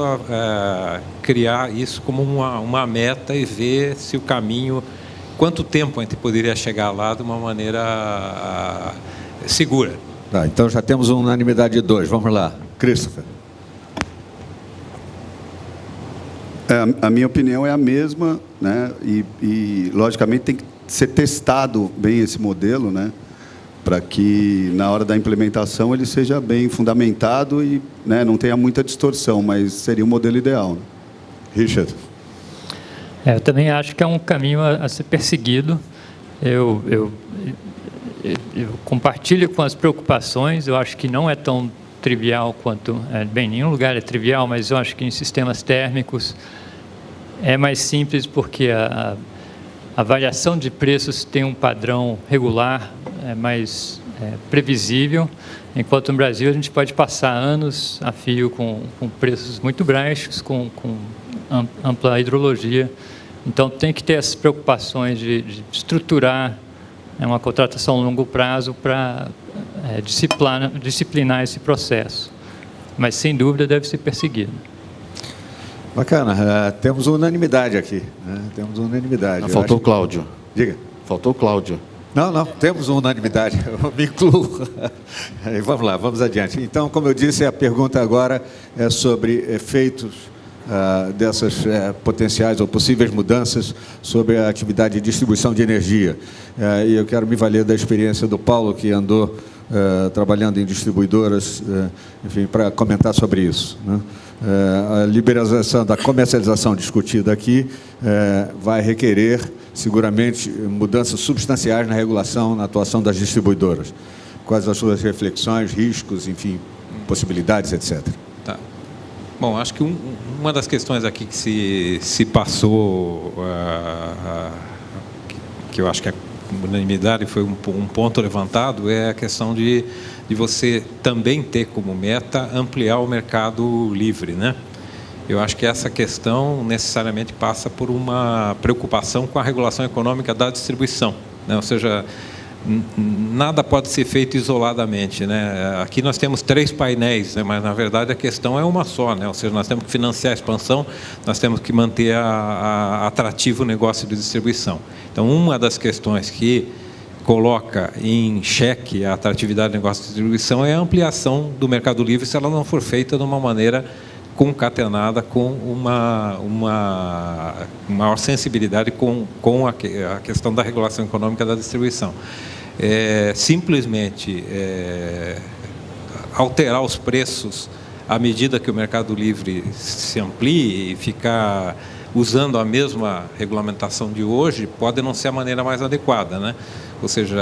criar isso como uma meta e ver se o caminho, quanto tempo a gente poderia chegar lá de uma maneira segura. Então já temos uma unanimidade de 2. Vamos lá. Christopher. A minha opinião é a mesma, né? E logicamente tem que ser testado bem esse modelo, né, para que na hora da implementação ele seja bem fundamentado e, né, não tenha muita distorção, mas seria o modelo ideal, né? Richard. Eu também acho que é um caminho a ser perseguido. Eu compartilho com as preocupações. Eu acho que não é tão trivial quanto... Bem, nenhum lugar é trivial, mas eu acho que em sistemas térmicos é mais simples, porque a variação de preços tem um padrão regular, é mais previsível, enquanto no Brasil a gente pode passar anos a fio com preços muito baixos, com ampla hidrologia. Então, tem que ter essas preocupações de estruturar uma contratação a longo prazo para disciplinar esse processo. Mas, sem dúvida, deve ser perseguido. Bacana. Temos unanimidade aqui, né? Temos unanimidade. Faltou o Cláudio. Diga. Faltou o Cláudio. Não, temos unanimidade. Eu me incluo. Vamos lá, vamos adiante. Então, como eu disse, a pergunta agora é sobre efeitos dessas potenciais ou possíveis mudanças sobre a atividade de distribuição de energia. E eu quero me valer da experiência do Paulo, que andou trabalhando em distribuidoras, enfim, para comentar sobre isso, né? A liberalização da comercialização discutida aqui vai requerer, seguramente, mudanças substanciais na regulação, na atuação das distribuidoras. Quais as suas reflexões, riscos, enfim, possibilidades, etc. Tá. Bom, acho que uma das questões aqui que se passou, que que eu acho que é unanimidade, foi um ponto levantado, é a questão de você também ter como meta ampliar o mercado livre, né? Eu acho que essa questão necessariamente passa por uma preocupação com a regulação econômica da distribuição, né? Ou seja, nada pode ser feito isoladamente, né? Aqui nós temos 3 painéis, né? Mas na verdade a questão é uma só, né? Ou seja, nós temos que financiar a expansão, nós temos que manter atrativo o negócio de distribuição. Então, uma das questões que coloca em xeque a atratividade do negócio de distribuição é a ampliação do mercado livre, se ela não for feita de uma maneira concatenada com uma maior sensibilidade com a questão da regulação econômica da distribuição. Simplesmente alterar os preços à medida que o mercado livre se amplie e ficar usando a mesma regulamentação de hoje pode não ser a maneira mais adequada, né? Ou seja,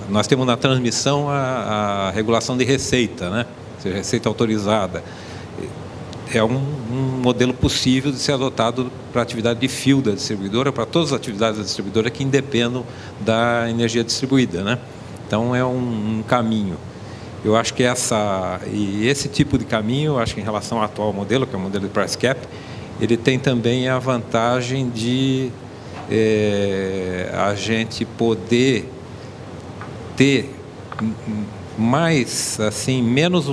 nós temos na transmissão a regulação de receita, né? Ou seja, receita autorizada. É um modelo possível de ser adotado para a atividade de fio da distribuidora, para todas as atividades da distribuidora que independam da energia distribuída, né? Então, é um caminho. Eu acho que esse tipo de caminho, eu acho que em relação ao atual modelo, que é o modelo de price cap, ele tem também a vantagem de a gente poder ter mais, assim, menos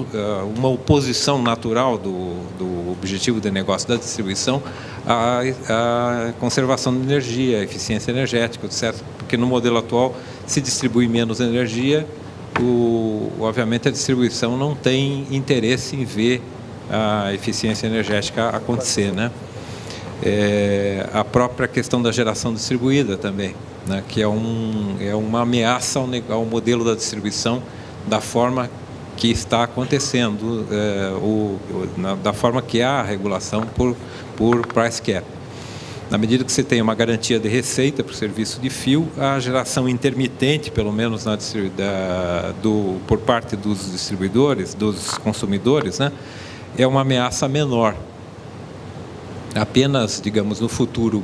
uma oposição natural do objetivo de negócio da distribuição à conservação de energia, à eficiência energética, etc. Porque no modelo atual se distribui menos energia, obviamente a distribuição não tem interesse em ver a eficiência energética acontecer, né? A própria questão da geração distribuída também, né? Que é uma ameaça ao modelo da distribuição da forma que está acontecendo, da forma que há a regulação por price cap. Na medida que você tem uma garantia de receita para o serviço de fio, a geração intermitente, pelo menos por parte dos distribuidores, dos consumidores, né, é uma ameaça menor. Apenas, digamos, no futuro,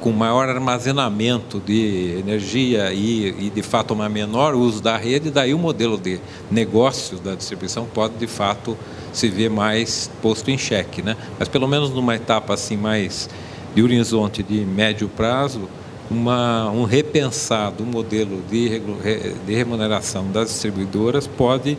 com maior armazenamento de energia e, de fato, uma menor uso da rede, daí o modelo de negócios da distribuição pode, de fato, se ver mais posto em xeque, né? Mas, pelo menos numa etapa assim mais de horizonte de médio prazo, um repensado modelo de remuneração das distribuidoras pode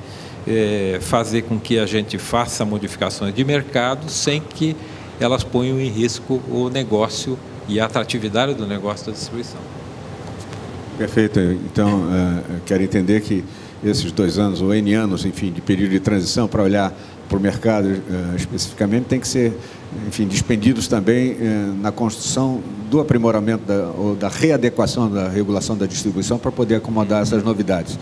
fazer com que a gente faça modificações de mercado sem que elas ponham em risco o negócio e a atratividade do negócio da distribuição. Perfeito. Então, quero entender que esses 2 anos, ou N anos, enfim, de período de transição para olhar para o mercado especificamente, tem que ser, enfim, dispendidos também na construção do aprimoramento ou da readequação da regulação da distribuição para poder acomodar essas novidades.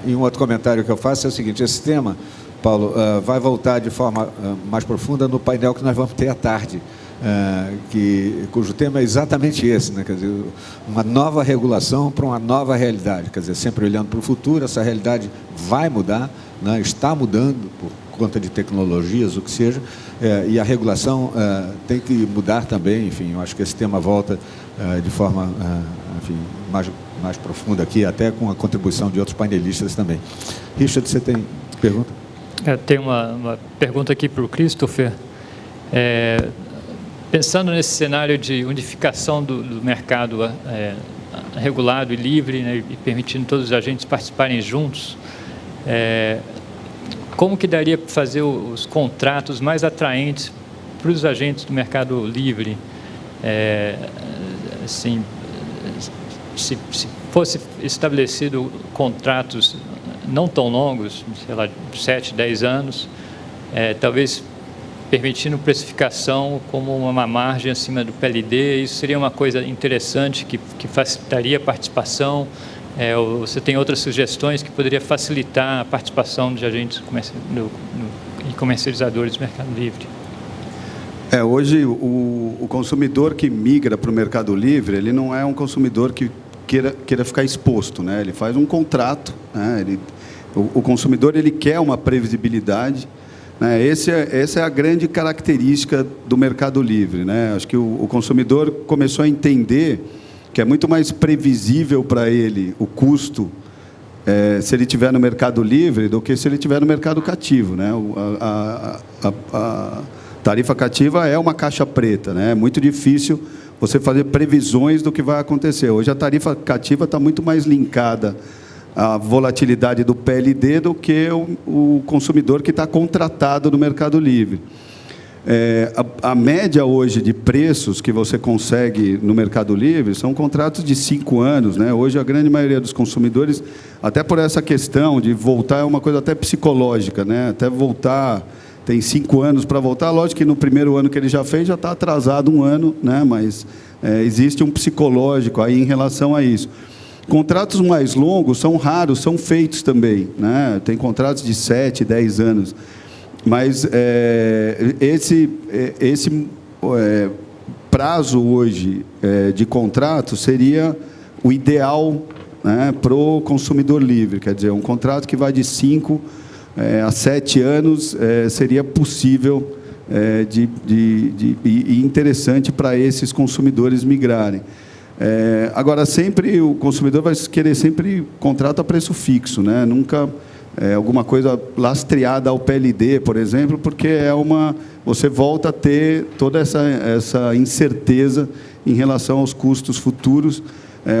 E um outro comentário que eu faço é o seguinte: esse tema, Paulo, vai voltar de forma mais profunda no painel que nós vamos ter à tarde, cujo tema é exatamente esse, né? Quer dizer, uma nova regulação para uma nova realidade. Quer dizer, sempre olhando para o futuro, essa realidade vai mudar, né? Está mudando por conta de tecnologias, o que seja, e a regulação tem que mudar também. Enfim, eu acho que esse tema volta de forma, enfim, mais profunda aqui, até com a contribuição de outros painelistas também. Richard, você tem pergunta? Tem uma pergunta aqui para o Christopher. Pensando nesse cenário de unificação do mercado regulado e livre, né, e permitindo todos os agentes participarem juntos, como que daria para fazer os contratos mais atraentes para os agentes do mercado livre? Assim, se fosse estabelecido contratos não tão longos, sei lá, 7, 10 anos, talvez permitindo precificação como uma margem acima do PLD, isso seria uma coisa interessante que facilitaria a participação. Ou você tem outras sugestões que poderia facilitar a participação de agentes e comercializadores do mercado livre? Hoje, o consumidor que migra para o mercado livre, ele não é um consumidor que queira ficar exposto, né? Ele faz um contrato, né? O consumidor ele quer uma previsibilidade, né? Essa é a grande característica do mercado livre, né? Acho que o consumidor começou a entender que é muito mais previsível para ele o custo se ele estiver no mercado livre do que se ele estiver no mercado cativo, né? A tarifa cativa é uma caixa preta, né? É muito difícil você fazer previsões do que vai acontecer. Hoje a tarifa cativa está muito mais linkada à volatilidade do PLD do que o consumidor que está contratado no mercado livre. A média hoje de preços que você consegue no Mercado Livre são contratos de 5 anos, né? Hoje a grande maioria dos consumidores, até por essa questão de voltar, é uma coisa até psicológica, né? Até voltar, tem 5 anos para voltar. Lógico que no primeiro ano que ele já fez já está atrasado 1 ano, né? Mas existe um psicológico aí em relação a isso. Contratos mais longos são raros, são feitos também, né? Tem contratos de 7, 10 anos. Mas esse prazo hoje de contrato seria o ideal, né, para o consumidor livre. Quer dizer, um contrato que vai de 5 a 7 anos seria possível e interessante para esses consumidores migrarem. Agora, sempre o consumidor vai querer sempre contrato a preço fixo, né? Nunca alguma coisa lastreada ao PLD, por exemplo, porque você volta a ter toda essa incerteza em relação aos custos futuros.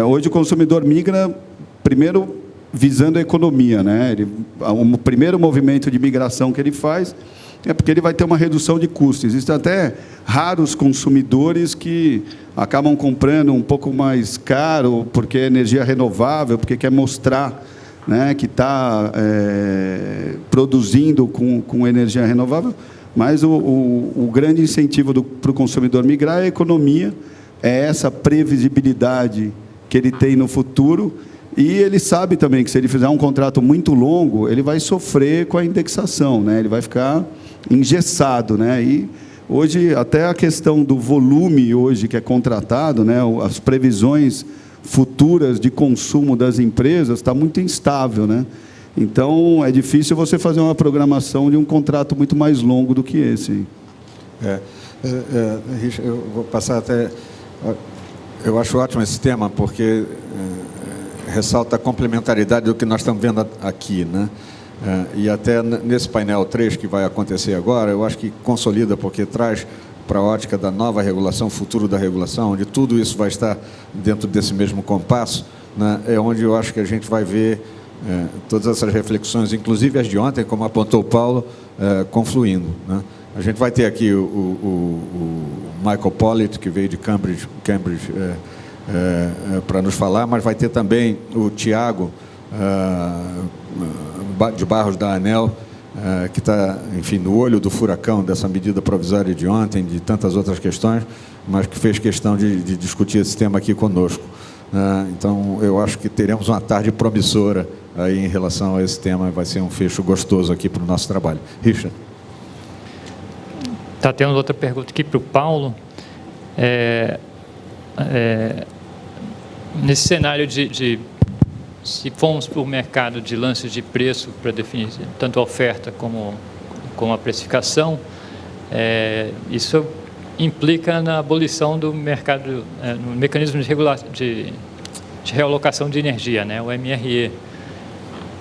Hoje o consumidor migra, primeiro, visando a economia, né? O primeiro movimento de migração que ele faz é porque ele vai ter uma redução de custos. Existem até raros consumidores que acabam comprando um pouco mais caro porque é energia renovável, porque quer mostrar, né, que está produzindo com energia renovável, mas o grande incentivo para o consumidor migrar é a economia, é essa previsibilidade que ele tem no futuro, e ele sabe também que se ele fizer um contrato muito longo, ele vai sofrer com a indexação, né, ele vai ficar engessado, né, e hoje até a questão do volume hoje que é contratado, né, as previsões futuras de consumo das empresas está muito instável, né? Então é difícil você fazer uma programação de um contrato muito mais longo do que esse. Eu vou passar até. Eu acho ótimo esse tema porque ressalta a complementaridade do que nós estamos vendo aqui, né? E até nesse painel 3 que vai acontecer agora, eu acho que consolida porque traz para a ótica da nova regulação, futuro da regulação, onde tudo isso vai estar dentro desse mesmo compasso, né, é onde eu acho que a gente vai ver todas essas reflexões, inclusive as de ontem, como apontou o Paulo, confluindo, né. A gente vai ter aqui o Michael Pollitt, que veio de Cambridge para nos falar, mas vai ter também o Tiago de Barros da ANEEL, que está, enfim, no olho do furacão dessa medida provisória de ontem, de tantas outras questões, mas que fez questão de discutir esse tema aqui conosco. Então, eu acho que teremos uma tarde promissora aí em relação a esse tema, vai ser um fecho gostoso aqui para o nosso trabalho. Richard. Está tendo outra pergunta aqui para o Paulo. Nesse cenário se formos para o mercado de lances de preço para definir tanto a oferta como a precificação, isso implica na abolição do mercado, no mecanismo de realocação de energia, né, o MRE.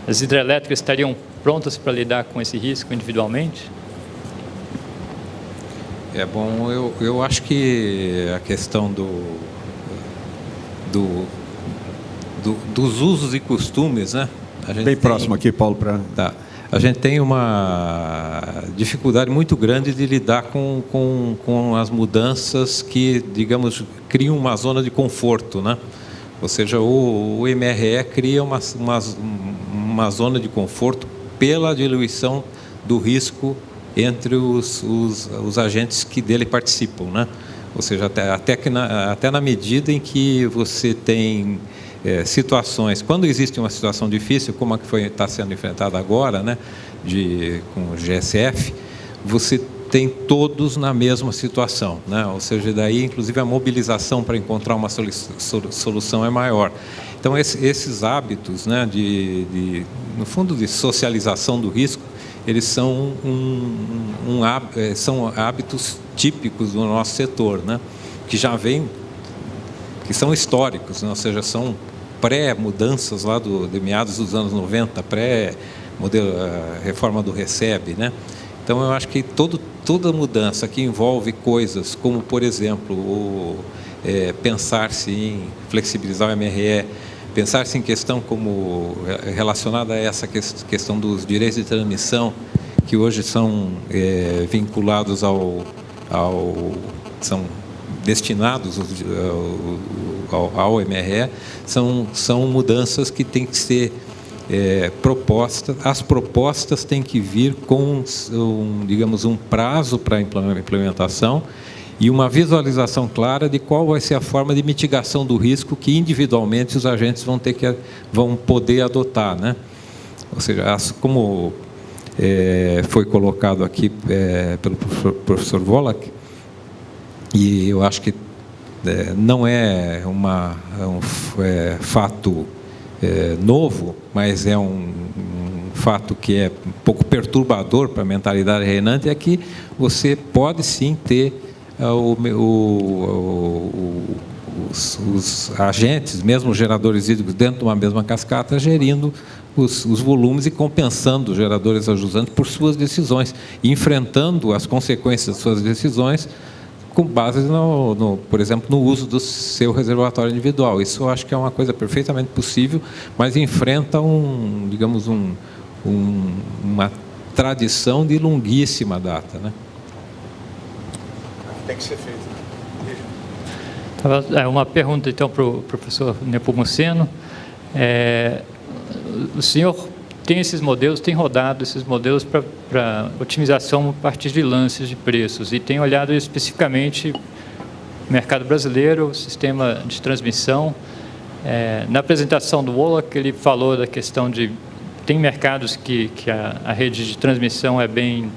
As hidrelétricas estariam prontas para lidar com esse risco individualmente? Bom, eu acho que a questão dos usos e costumes, né? Bem próximo aqui, Paulo. Tá. A gente tem uma dificuldade muito grande de lidar com as mudanças que, digamos, criam uma zona de conforto, né? Ou seja, o MRE cria uma zona de conforto pela diluição do risco entre os agentes que dele participam, né? Ou seja, até na medida em que você tem situações, quando existe uma situação difícil, como a que está sendo enfrentada agora, né, com o GSF, você tem todos na mesma situação, né? Ou seja, daí, inclusive, a mobilização para encontrar uma solução é maior. Então, esses hábitos, né, no fundo, de socialização do risco, eles são são hábitos típicos do nosso setor, né, que já vem que são históricos, né? Ou seja, são pré-mudanças lá de meados dos anos 90, reforma do RECEB, né? Então, eu acho que toda mudança que envolve coisas como, por exemplo, pensar-se em flexibilizar o MRE, pensar-se em questão como relacionada a essa questão dos direitos de transmissão, que hoje são vinculados são destinados ao MRE, são mudanças que têm que ser propostas. As propostas têm que vir com, digamos, um prazo para a implementação e uma visualização clara de qual vai ser a forma de mitigação do risco que individualmente os agentes vão poder adotar, né? Ou seja, como foi colocado aqui pelo professor Wallach, e eu acho que não é um fato novo, mas é um fato que é um pouco perturbador para a mentalidade reinante, é que você pode sim ter os agentes, mesmo os geradores hídricos, dentro de uma mesma cascata, gerindo os volumes e compensando os geradores ajudantes por suas decisões, e enfrentando as consequências das suas decisões com base, por exemplo, no uso do seu reservatório individual. Isso eu acho que é uma coisa perfeitamente possível, mas enfrenta digamos, uma tradição de longuíssima data, né? Tem que ser feito. Uma pergunta, então, para o professor Nepomuceno. O senhor tem esses modelos, tem rodado esses modelos para otimização a partir de lances de preços e tem olhado especificamente o mercado brasileiro, o sistema de transmissão. Na apresentação do Wallach, ele falou da questão de tem mercados que a rede de transmissão é bem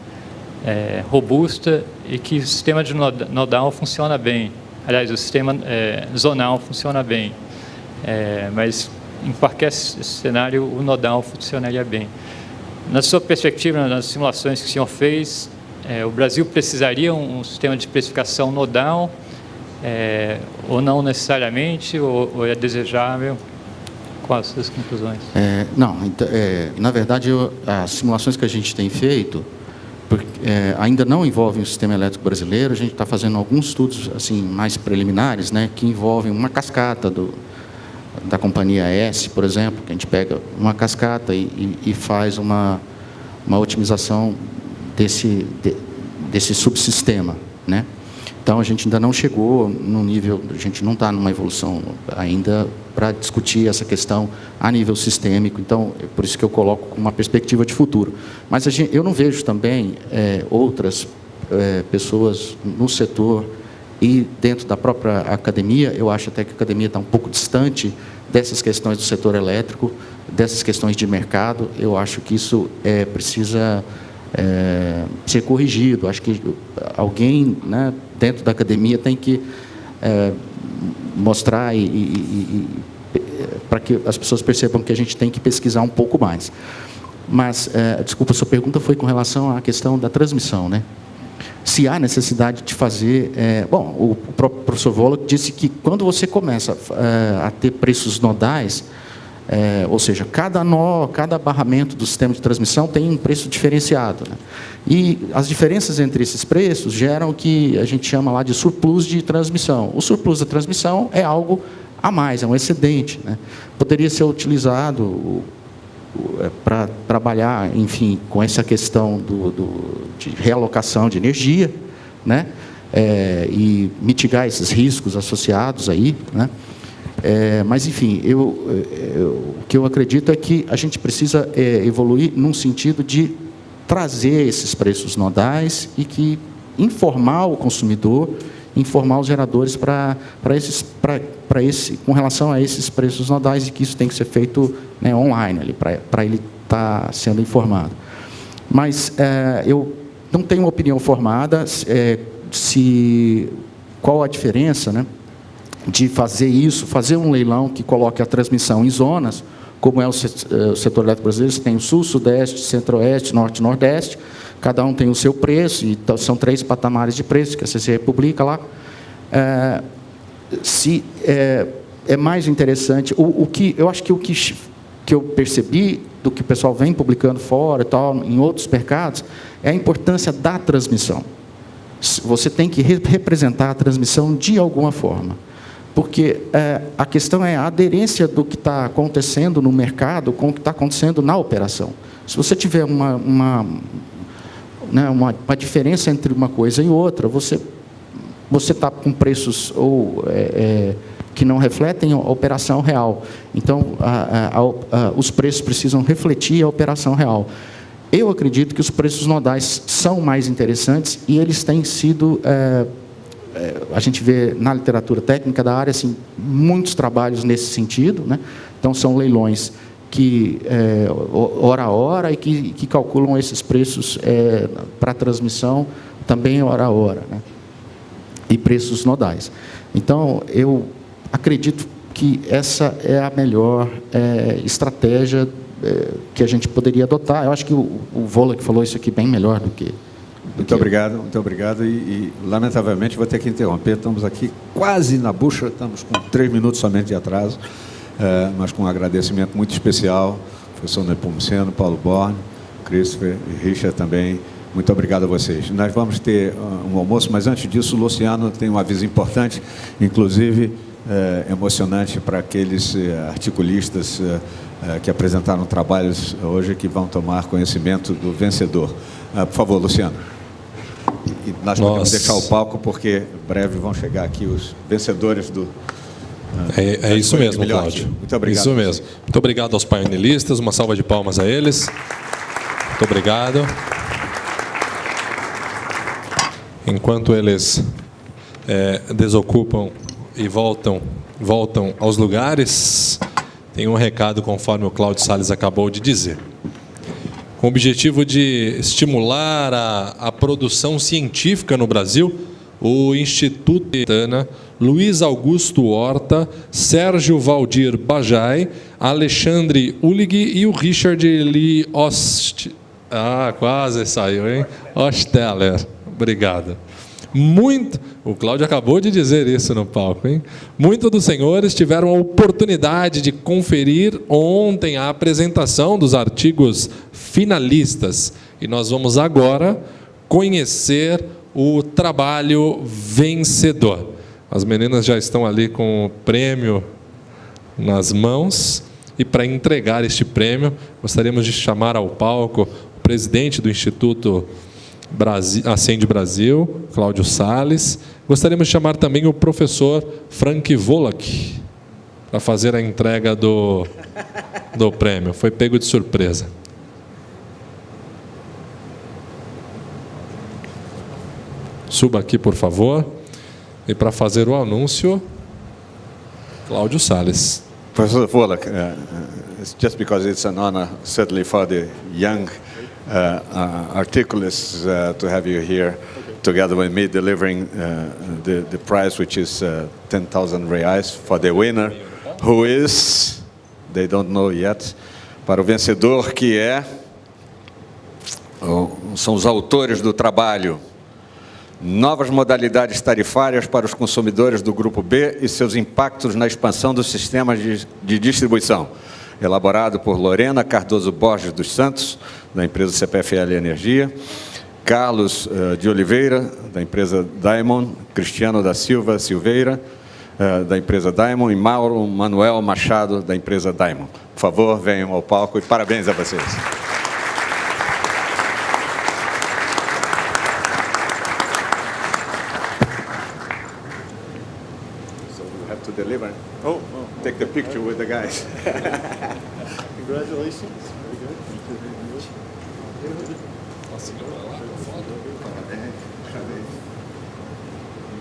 robusta e que o sistema de nodal funciona bem. Aliás, o sistema zonal funciona bem, mas em qualquer cenário o nodal funcionaria bem. Na sua perspectiva, nas simulações que o senhor fez, o Brasil precisaria um sistema de precificação nodal, ou não necessariamente, ou é desejável? Quais as suas conclusões? Na verdade, as simulações que a gente tem feito ainda não envolvem o sistema elétrico brasileiro. A gente está fazendo alguns estudos assim, mais preliminares, né, que envolvem uma cascata da companhia S, por exemplo, que a gente pega uma cascata e faz uma otimização desse subsistema, né? Então, a gente ainda não chegou no nível, a gente não está numa evolução ainda para discutir essa questão a nível sistêmico. Então, é por isso que eu coloco com uma perspectiva de futuro. Mas eu não vejo também outras pessoas no setor e dentro da própria academia. Eu acho até que a academia está um pouco distante dessas questões do setor elétrico, dessas questões de mercado. Eu acho que isso precisa ser corrigido. Acho que alguém, né, dentro da academia tem que mostrar para que as pessoas percebam que a gente tem que pesquisar um pouco mais. Mas, desculpa, a sua pergunta foi com relação à questão da transmissão, né? Se há necessidade de fazer... o próprio professor Wallach disse que quando você começa a ter preços nodais, ou seja, cada nó, cada barramento do sistema de transmissão tem um preço diferenciado, né? E as diferenças entre esses preços geram o que a gente chama lá de surplus de transmissão. O surplus da transmissão é algo a mais, é um excedente, né? Poderia ser utilizado para trabalhar, enfim, com essa questão de realocação de energia, né? E mitigar esses riscos associados aí, né? Mas, enfim, o que eu acredito é que a gente precisa evoluir num sentido de trazer esses preços nodais e que informar o consumidor, informar os geradores com relação a esses preços nodais, e que isso tem que ser feito, né, online, ali, para ele estar sendo informado. Mas eu não tenho uma opinião formada qual a diferença, né, de fazer isso, fazer um leilão que coloque a transmissão em zonas, como é o setor elétrico brasileiro. Você tem o Sul, Sudeste, Centro-Oeste, Norte e Nordeste, cada um tem o seu preço, e são 3 patamares de preço que a CCE publica lá. se é mais interessante. Eu acho que o que eu percebi do que o pessoal vem publicando fora e tal, em outros mercados, é a importância da transmissão. Você tem que representar a transmissão de alguma forma. Porque a questão é a aderência do que está acontecendo no mercado com o que está acontecendo na operação. Se você tiver uma diferença entre uma coisa e outra, você está com preços que não refletem a operação real. Então, os preços precisam refletir a operação real. Eu acredito que os preços nodais são mais interessantes e eles têm sido... a gente vê na literatura técnica da área assim, muitos trabalhos nesse sentido, né? Então, são leilões que hora a hora e que calculam esses preços para transmissão também hora a hora, né? E preços nodais. Então, eu acredito que essa é a melhor estratégia que a gente poderia adotar. Eu acho que o Volek falou isso aqui bem melhor do que... Muito obrigado. E, lamentavelmente, vou ter que interromper. Estamos aqui quase na bucha, estamos com 3 minutos somente de atraso, mas com um agradecimento muito especial, professor Nepomuceno, Paulo Born, Christopher e Richard também. Muito obrigado a vocês. Nós vamos ter um almoço, mas antes disso, o Luciano tem um aviso importante, inclusive emocionante para aqueles articulistas que apresentaram trabalhos hoje que vão tomar conhecimento do vencedor. Por favor, Luciano. E nós podemos deixar o palco, porque breve vão chegar aqui os vencedores do... É isso mesmo, Cláudio. Muito obrigado. Isso mesmo. Muito obrigado aos painelistas, uma salva de palmas a eles. Muito obrigado. Enquanto eles desocupam e voltam aos lugares, tem um recado conforme o Cláudio Salles acabou de dizer. Com o objetivo de estimular a produção científica no Brasil, o Instituto Tana, Luiz Augusto Horta, Sérgio Valdir Bajai, Alexandre Ulig e o Richard Lee quase saiu, hein? Osteller. Obrigado. O Cláudio acabou de dizer isso no palco, hein? Muitos dos senhores tiveram a oportunidade de conferir ontem a apresentação dos artigos finalistas. E nós vamos agora conhecer o trabalho vencedor. As meninas já estão ali com o prêmio nas mãos. E para entregar este prêmio, gostaríamos de chamar ao palco o presidente do Instituto Acende Brasil, Cláudio Salles. Gostaríamos de chamar também o professor Frank Volek para fazer a entrega do prêmio. Foi pego de surpresa. Suba aqui, por favor. E para fazer o anúncio, Cláudio Salles. Professor Volek, it's just because it's an honor, certainly for the young articulous to have you here together with me delivering the prize, which is 10,000 reais for the winner, who is, they don't know yet, para o vencedor que são os autores do trabalho Novas modalidades tarifárias para os consumidores do Grupo B e seus impactos na expansão dos sistemas de distribuição. Elaborado por Lorena Cardoso Borges dos Santos, da empresa CPFL Energia, Carlos de Oliveira, da empresa Diamond, Cristiano da Silva Silveira, da empresa Diamond, e Mauro Manuel Machado, da empresa Diamond. Por favor, venham ao palco e parabéns a vocês. To deliver. Take the picture with the guys. Congratulations. Very good.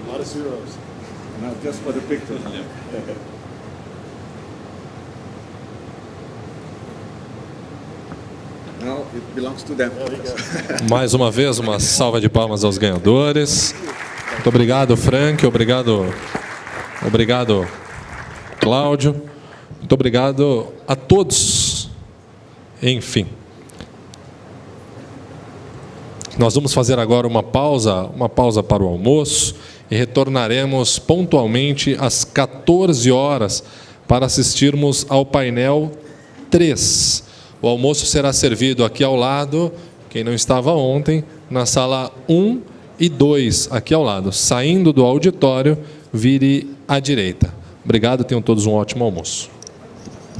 A lot of zeros. Not just for the picture. Now it belongs to them. Mais uma vez, uma salva de palmas aos ganhadores. Muito obrigado, Frank. Obrigado, Cláudio. Muito obrigado a todos. Enfim. Nós vamos fazer agora uma pausa para o almoço. e retornaremos pontualmente às 14 horas para assistirmos ao painel 3. O almoço será servido aqui ao lado, quem não estava ontem, na sala 1 e 2, aqui ao lado. Saindo do auditório, vire à direita. Obrigado, tenham todos um ótimo almoço.